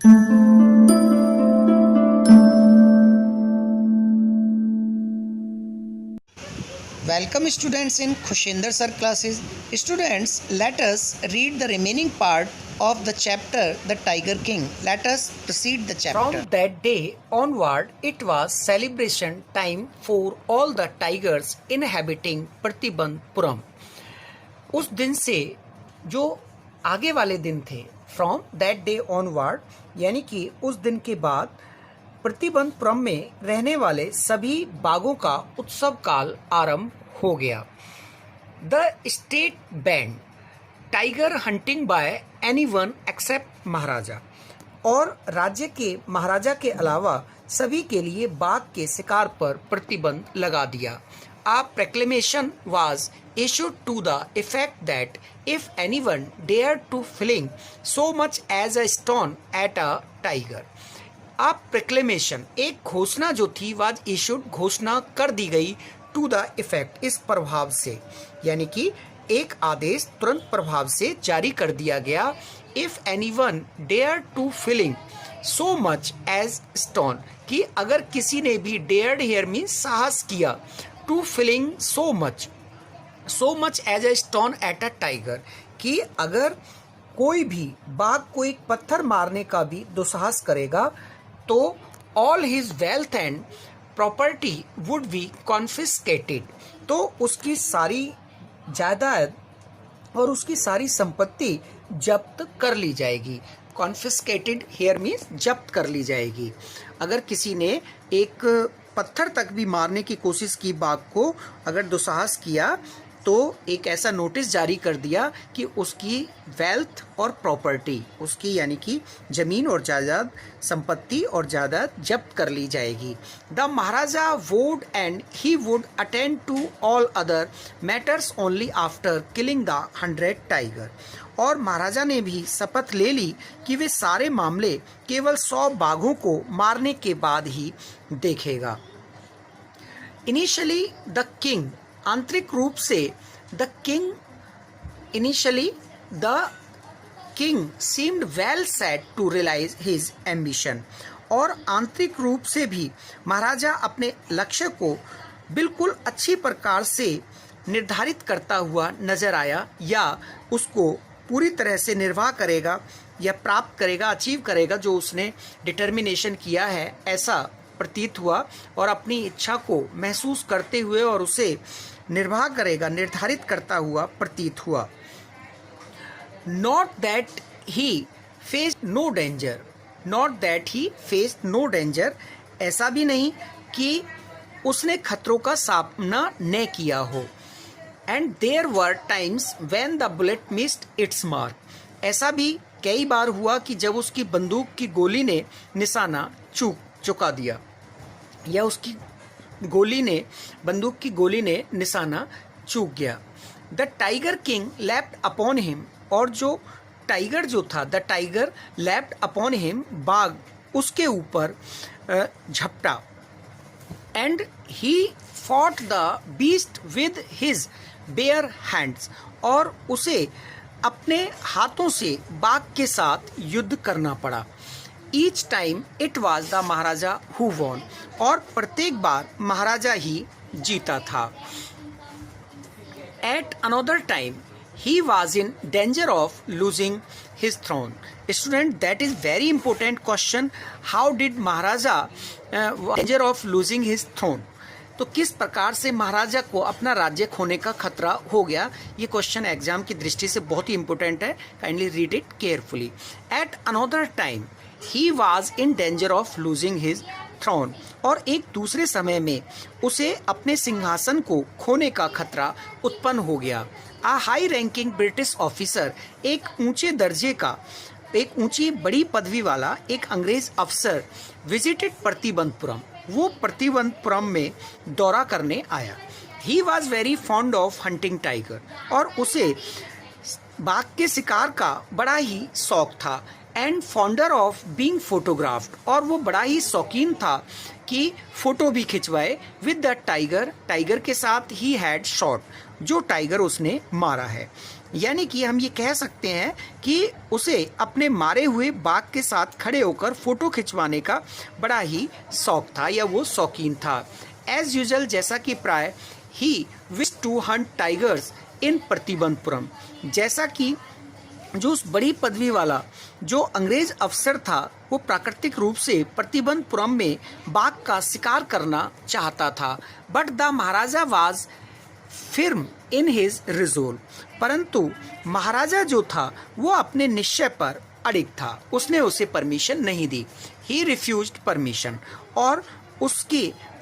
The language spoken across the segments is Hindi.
Welcome students in Khushinder sir classes. Students, let us read the remaining part of the chapter The Tiger King. Let us proceed the chapter. From that day onward, it was celebration time for all the tigers inhabiting Pratibandhpuram. उस दिन से जो आगे वाले दिन थे, फ्रॉम दैट डे ऑनवर्ड यानी कि उस दिन के बाद प्रतिबंधपुरम में रहने वाले सभी बाघों का उत्सव काल आरंभ हो गया। The state banned tiger hunting by anyone except maharaja, और राज्य के महाराजा के अलावा सभी के लिए बाघ के शिकार पर प्रतिबंध लगा दिया। A proclamation was issued to the effect that if anyone dared to fling so much as a stone at a tiger, a proclamation एक घोषणा जो थी was issued, घोषणा कर दी गई, to the effect इस प्रभाव से, यानी कि एक आदेश तुरंत प्रभाव से जारी कर दिया गया। If anyone dared to fling so much as stone, कि अगर किसी ने भी dared here means साहस किया, to fling so much as a stone at a tiger, कि अगर कोई भी बाघ को एक पत्थर मारने का भी दुस्साहस करेगा तो all his wealth and property would be confiscated, तो उसकी सारी जायदाद और उसकी सारी संपत्ति जब्त कर ली जाएगी। कॉन्फिस्केटेड हेयर मीन्स जब्त कर ली जाएगी। अगर किसी ने एक पत्थर तक भी मारने की कोशिश की, बाघ को अगर दुस्साहस किया, तो एक ऐसा नोटिस जारी कर दिया कि उसकी वेल्थ और प्रॉपर्टी, उसकी यानी कि जमीन और जायदाद, संपत्ति और जायदाद जब्त कर ली जाएगी। The Maharaja would and he would attend to all other matters only after killing the 100 tiger, और महाराजा ने भी शपथ ले ली कि वे सारे मामले केवल 100 बाघों को मारने के बाद ही देखेगा। इनिशियली द किंग, आंतरिक रूप से the king, initially the king seemed well set to realise his ambition, और आंतरिक रूप से भी महाराजा अपने लक्ष्य को बिल्कुल अच्छी प्रकार से निर्धारित करता हुआ नजर आया, या उसको पूरी तरह से निर्वाह करेगा या प्राप्त करेगा, अचीव करेगा जो उसने डिटर्मिनेशन किया है, ऐसा प्रतीत हुआ, और अपनी इच्छा को महसूस करते हुए और उसे निर्वाह करेगा, निर्धारित करता हुआ प्रतीत हुआ। Not that he faced no danger, not that he faced no danger, ऐसा भी नहीं कि उसने खतरों का सामना न किया हो। And there were times when the bullet missed its mark, ऐसा भी कई बार हुआ कि जब उसकी बंदूक की गोली ने निशाना चुका दिया, या उसकी गोली ने, बंदूक की गोली ने निशाना चूक गया। The tiger king left upon him, और जो टाइगर जो था, the tiger left upon him, बाघ उसके ऊपर झपटा। And he fought the beast with his bare hands, और उसे अपने हाथों से बाघ के साथ युद्ध करना पड़ा। Each time it was the Maharaja who won, और प्रत्येक बार महाराजा ही जीता था। At another time he was in danger of losing his throne. Student, that is very important question, how did Maharaja danger of losing his throne, तो किस प्रकार से महाराजा को अपना राज्य खोने का खतरा हो गया। ये क्वेश्चन एग्जाम की दृष्टि से बहुत ही इंपॉर्टेंट है, kindly read it carefully. At another time he was in danger of losing his throne, और एक दूसरे समय में उसे अपने सिंहासन को खोने का खतरा उत्पन्न हो गया। आ हाई रैंकिंग ब्रिटिश ऑफिसर, एक ऊंचे दर्जे का, एक ऊंची बड़ी पदवी वाला एक अंग्रेज अफसर, विजिटेड प्रतिबंधपुरम, वो प्रतिबंधपुरम में दौरा करने आया। He was very fond of hunting tiger, और उसे बाघ के शिकार का बड़ा ही शौक था। And fonder of being photographed, और वो बड़ा ही शौकीन था कि फोटो भी खिंचवाए। विद द टाइगर, टाइगर के साथ ही हैड शॉट, जो टाइगर उसने मारा है। यानी कि हम ये कह सकते हैं कि उसे अपने मारे हुए बाघ के साथ खड़े होकर फोटो खिंचवाने का बड़ा ही शौक था या वो शौकीन था। एज यूजल, जैसा कि प्राय ही wish to hunt tigers in Pratibandapuram, जैसा कि जो उस बड़ी पदवी वाला जो अंग्रेज अफसर था वो प्राकृतिक रूप से प्रतिबंधपुरम में बाघ का शिकार करना चाहता था। But the maharaja was firm in his resolve, परंतु महाराजा जो था वो अपने निश्चय पर अड़िग था, उसने उसे परमिशन नहीं दी। ही रिफ्यूज्ड परमिशन, और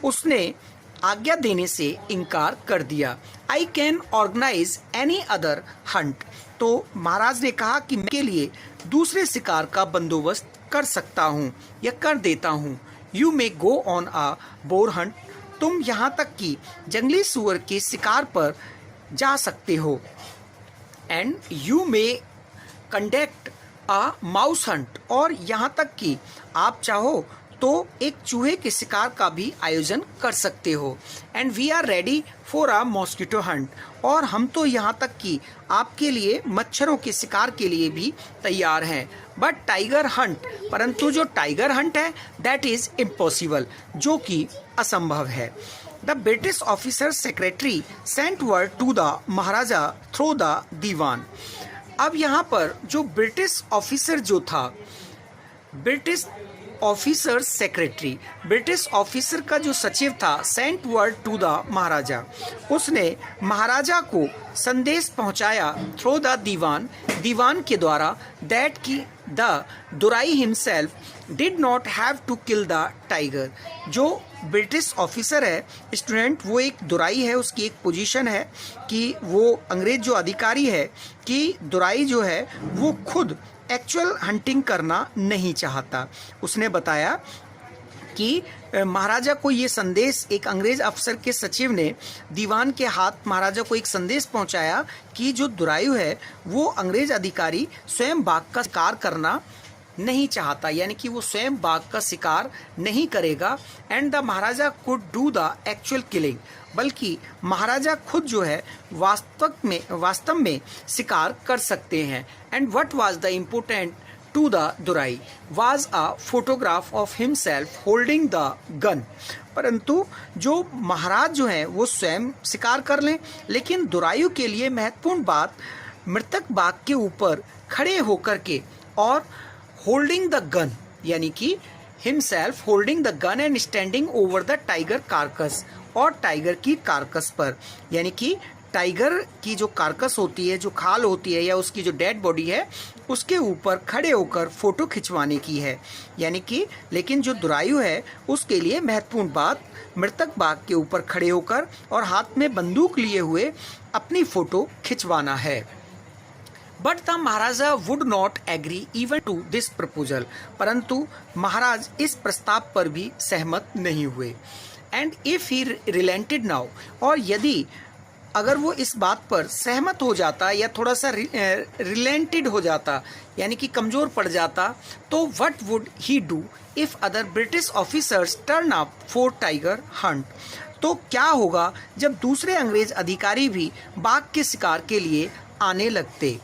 उसने आज्ञा देने से इनकार कर दिया। I can organise any other hunt, तो महाराज ने कहा कि मैं के लिए दूसरे शिकार का बंदोबस्त कर सकता हूँ या कर देता हूँ। You may go on a boar hunt, तुम यहाँ तक कि जंगली सुअर के शिकार पर जा सकते हो। And you may conduct a mouse hunt, और यहाँ तक कि आप चाहो तो एक चूहे के शिकार का भी आयोजन कर सकते हो। And we are ready for a mosquito hunt, और हम तो यहाँ तक कि आपके लिए मच्छरों के शिकार के लिए भी तैयार हैं। बट टाइगर हंट, परंतु जो टाइगर हंट है दैट इज इम्पॉसिबल, जो कि असंभव है। The British officer secretary sent word to the maharaja through the dewan. अब यहाँ पर जो ब्रिटिश ऑफिसर जो था, British officer secretary, British officer का जो सचिव था, sent word to the maharaja, उसने महाराजा को संदेश पहुंचाया थ्रू द दीवान, दीवान के द्वारा, दैट की the Durai himself did not have to kill the tiger. जो ब्रिटिश ऑफिसर है स्टूडेंट, वो एक दुराई है, उसकी एक पोजीशन है कि वो अंग्रेज जो अधिकारी है कि दुराई जो है वो खुद एक्चुअल हंटिंग करना नहीं चाहता। उसने बताया कि महाराजा को ये संदेश, एक अंग्रेज अफसर के सचिव ने दीवान के हाथ महाराजा को एक संदेश पहुंचाया कि जो दुरायु है वो अंग्रेज अधिकारी स्वयं बाघ का शिकार करना नहीं चाहता, यानी कि वो स्वयं बाघ का शिकार नहीं करेगा। And the Maharaja could do the actual killing, बल्कि महाराजा खुद जो है वास्तव में शिकार कर सकते हैं। And what was the important to the Durai was a photograph of himself holding the gun, परंतु जो महाराज जो है वो स्वयं शिकार कर लें, लेकिन दुरायु के लिए महत्वपूर्ण बात मृतक बाघ के ऊपर खड़े होकर के और होल्डिंग द गन, यानी कि himself holding the gun and standing over the tiger carcass, और टाइगर की कार्कस पर, यानी कि टाइगर की जो कार्कस होती है, जो खाल होती है या उसकी जो डेड बॉडी है, उसके ऊपर खड़े होकर फोटो खिंचवाने की है। यानी कि लेकिन जो दुरायु है उसके लिए महत्वपूर्ण बात मृतक बाघ के ऊपर खड़े होकर और हाथ में बंदूक लिए हुए अपनी फोटो खिंचवाना है। But the Maharaja would not agree even to this proposal, परंतु महाराज इस प्रस्ताव पर भी सहमत नहीं हुए। And if he relented now, और यदि अगर वो इस बात पर सहमत हो जाता या थोड़ा सा रिलेंटेड हो जाता, यानी कि कमज़ोर पड़ जाता, तो what would he do if other British officers turn up for tiger Hunt, तो क्या होगा जब दूसरे अंग्रेज अधिकारी भी बाघ के शिकार के लिए आने लगते।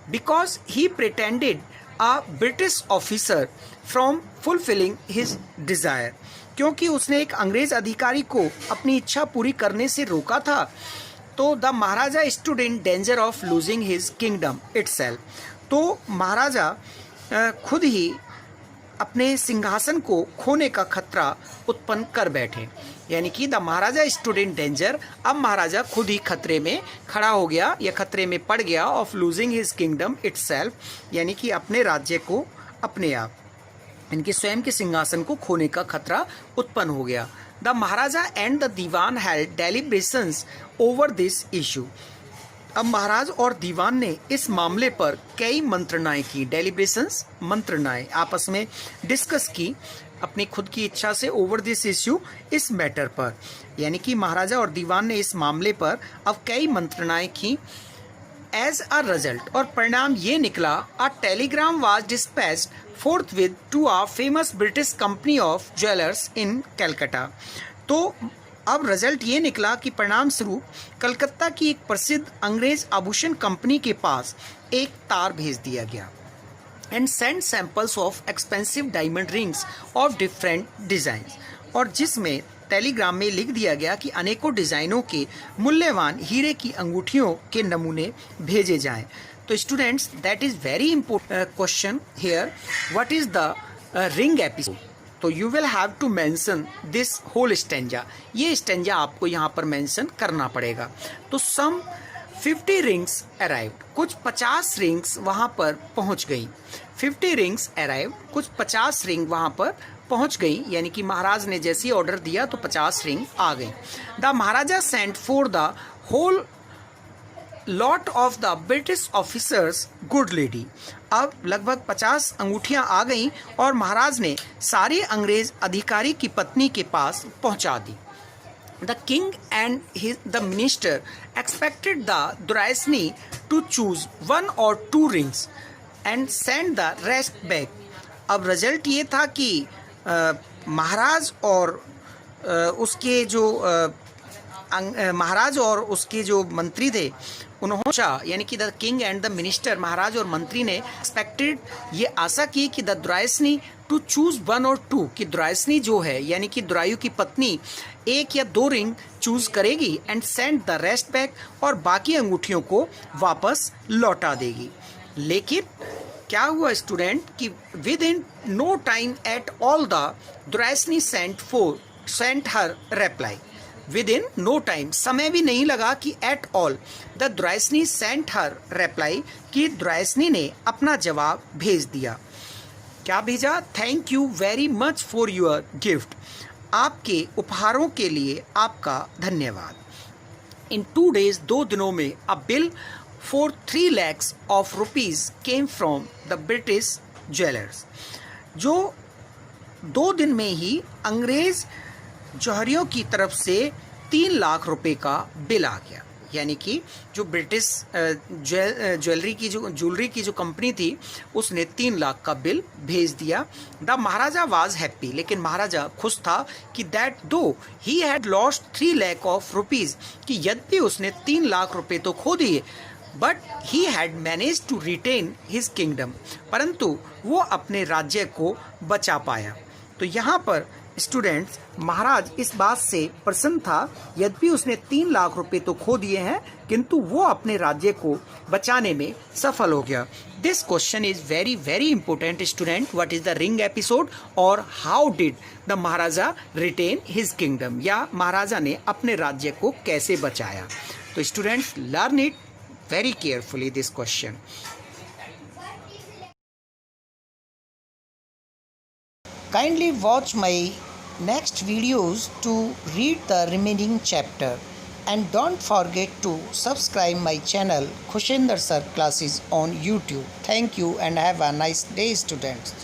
Because he pretended a British officer from fulfilling his desire, क्योंकि उसने एक अंग्रेज अधिकारी को अपनी इच्छा पूरी करने से रोका था। तो the Maharaja stood in danger of losing his kingdom itself, तो महाराजा खुद ही अपने सिंहासन को खोने का खतरा उत्पन्न कर बैठे। यानी कि the Maharaja stood in danger, अब महाराजा खुद ही खतरे में खड़ा हो गया या खतरे में पड़ गया, of losing his kingdom itself, यानी कि अपने राज्य को अपने आप, इनके स्वयं के सिंहासन को खोने का खतरा उत्पन्न हो गया। The Maharaja and the Dewan held deliberations over this issue, अब महाराज और दीवान ने इस मामले पर कई मंत्रणाएं की, डेलिब्रेशंस मंत्रणाएं आपस में डिस्कस की अपनी खुद की इच्छा से, ओवर दिस इश्यू, इस मैटर पर, यानी कि महाराजा और दीवान ने इस मामले पर अब कई मंत्रणाएं की। एज अ रिजल्ट, और परिणाम ये निकला, a telegram was dispatched forthwith to a famous British company of jewelers in Calcutta, तो अब रिजल्ट ये निकला कि परिणाम स्वरूप कलकत्ता की एक प्रसिद्ध अंग्रेज आभूषण कंपनी के पास एक तार भेज दिया गया and send samples of expensive diamond rings of different designs, और जिसमें टेलीग्राम में लिख दिया गया कि अनेकों डिजाइनों के मूल्यवान हीरे की अंगूठियों के नमूने भेजे जाएं। तो students, that is very important question here, what is the ring episode. तो you will have to mention this whole stanza, ये स्टेंजा आपको यहाँ पर मेंशन करना पड़ेगा। तो सम 50 रिंग्स अराइव्ड, कुछ 50 रिंग्स वहाँ पर पहुँच गई। 50 रिंग्स अराइव्ड, कुछ 50 रिंग वहाँ पर पहुँच गई, यानी कि महाराज ने जैसे ही ऑर्डर दिया तो 50 रिंग आ गई। The Maharaja sent for the whole lot of the British officers good lady. अब लगभग 50 अंगूठियां आ गईं और महाराज ने सारे अंग्रेज अधिकारी की पत्नी के पास पहुंचा दी। The king and the minister expected the Duraisani to choose 1 or 2 rings and send the rest back. अब रिजल्ट ये था कि महाराज और उसके जो मंत्री थे उन्होंने, यानी कि the king and the minister, महाराज और मंत्री ने एक्सपेक्टेड, ये आशा की कि the Duraisani to choose 1 or 2, कि दुरायसनी जो है यानी कि दुरायु की पत्नी 1 या 2 रिंग चूज करेगी and send the rest back, और बाकी अंगूठियों को वापस लौटा देगी। लेकिन क्या हुआ स्टूडेंट कि within no time at all the Duraisani sent her reply. Within no time, समय भी नहीं लगा कि at all the Duraisani sent her reply, कि दुरायसनी ने अपना जवाब भेज दिया। क्या भेजा? Thank you very much for your gift, आपके उपहारों के लिए आपका धन्यवाद। इन 2 days, 2 दिनों में अ bill for 3 lakhs of rupees came from the British jewelers। जो 2 दिन में ही अंग्रेज जौहरियों की तरफ से 3 लाख रुपए का बिल आ गया, यानी कि जो ब्रिटिश ज्वेलरी की जो कंपनी थी उसने 3 लाख का बिल भेज दिया। द महाराजा वाज हैप्पी, लेकिन महाराजा खुश था कि that though he had lost 3 lakh of rupees, कि यद्यपि उसने 3 लाख रुपए तो खो दिए, but he had manage to retain his kingdom, परंतु वो अपने राज्य को बचा पाया। तो यहाँ पर स्टूडेंट्स, महाराज इस बात से प्रसन्न था, यद्यपि उसने 3 लाख रुपए तो खो दिए हैं किंतु वो अपने राज्य को बचाने में सफल हो गया। This question is very very important student, what is the ring episode और how did the maharaja retain his kingdom, या महाराजा ने अपने राज्य को कैसे बचाया। तो students, learn it very carefully this question. Kindly watch my next videos to read the remaining chapter, and don't forget to subscribe my channel Khushender Sir Classes on YouTube. Thank you and have a nice day, students.